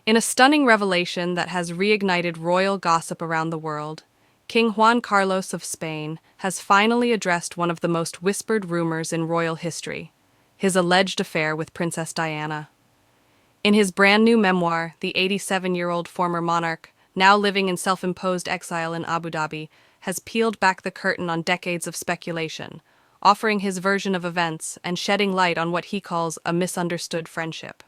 In a stunning revelation that has reignited royal gossip around the world, King Juan Carlos of Spain has finally addressed one of the most whispered rumors in royal history, his alleged affair with Princess Diana. In his brand new memoir, the 87-year-old former monarch, now living in self-imposed exile in Abu Dhabi, has peeled back the curtain on decades of speculation, offering his version of events and shedding light on what he calls a misunderstood friendship.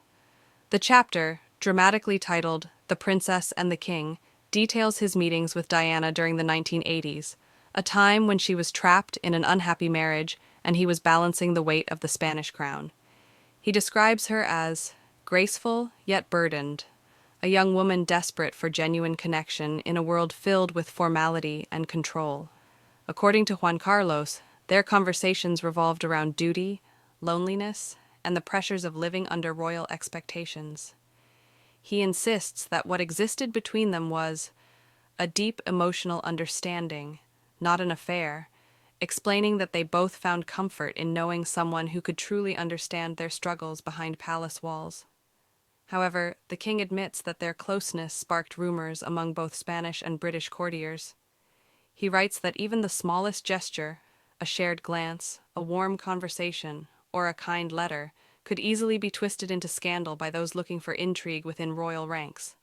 The chapter, dramatically titled The Princess and the King, details his meetings with Diana during the 1980s, a time when she was trapped in an unhappy marriage and he was balancing the weight of the Spanish crown. He describes her as graceful yet burdened, a young woman desperate for genuine connection in a world filled with formality and control. According to Juan Carlos, their conversations revolved around duty, loneliness, and the pressures of living under royal expectations. He insists that what existed between them was a deep emotional understanding, not an affair, explaining that they both found comfort in knowing someone who could truly understand their struggles behind palace walls. However, the king admits that their closeness sparked rumors among both Spanish and British courtiers. He writes that even the smallest gesture, a shared glance, a warm conversation, or a kind letter, could easily be twisted into scandal by those looking for intrigue within royal ranks.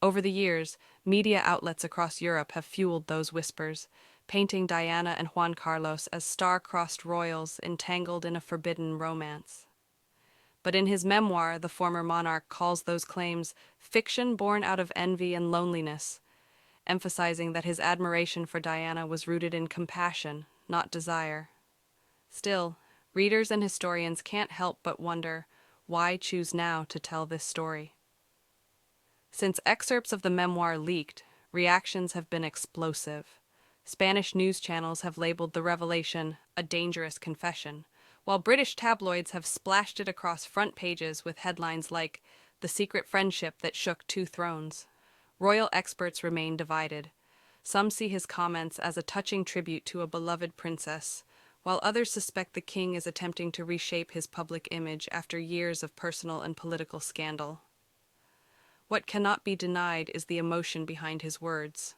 Over the years, media outlets across Europe have fueled those whispers, painting Diana and Juan Carlos as star-crossed royals entangled in a forbidden romance. But in his memoir, the former monarch calls those claims fiction born out of envy and loneliness, emphasizing that his admiration for Diana was rooted in compassion, not desire. Still, readers and historians can't help but wonder, why choose now to tell this story? Since excerpts of the memoir leaked, reactions have been explosive. Spanish news channels have labeled the revelation a dangerous confession, while British tabloids have splashed it across front pages with headlines like "The Secret Friendship That Shook Two Thrones." Royal experts remain divided. Some see his comments as a touching tribute to a beloved princess, while others suspect the king is attempting to reshape his public image after years of personal and political scandal. What cannot be denied is the emotion behind his words.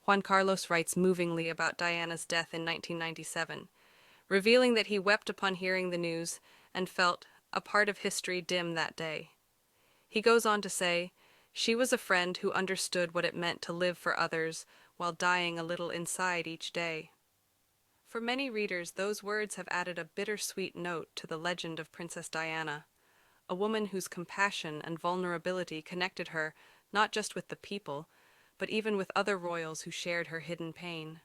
Juan Carlos writes movingly about Diana's death in 1997, revealing that he wept upon hearing the news and felt a part of history dim that day. He goes on to say, "She was a friend who understood what it meant to live for others while dying a little inside each day." For many readers, those words have added a bittersweet note to the legend of Princess Diana, a woman whose compassion and vulnerability connected her not just with the people, but even with other royals who shared her hidden pain.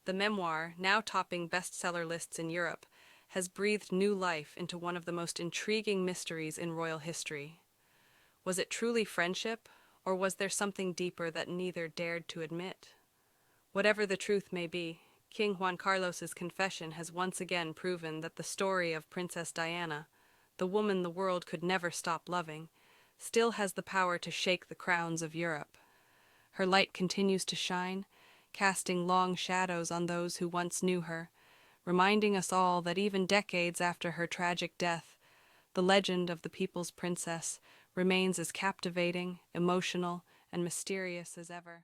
The memoir, now topping bestseller lists in Europe, has breathed new life into one of the most intriguing mysteries in royal history. Was it truly friendship, or was there something deeper that neither dared to admit? Whatever the truth may be, King Juan Carlos's confession has once again proven that the story of Princess Diana, the woman the world could never stop loving, still has the power to shake the crowns of Europe. Her light continues to shine, casting long shadows on those who once knew her, reminding us all that even decades after her tragic death, the legend of the people's princess remains as captivating, emotional, and mysterious as ever.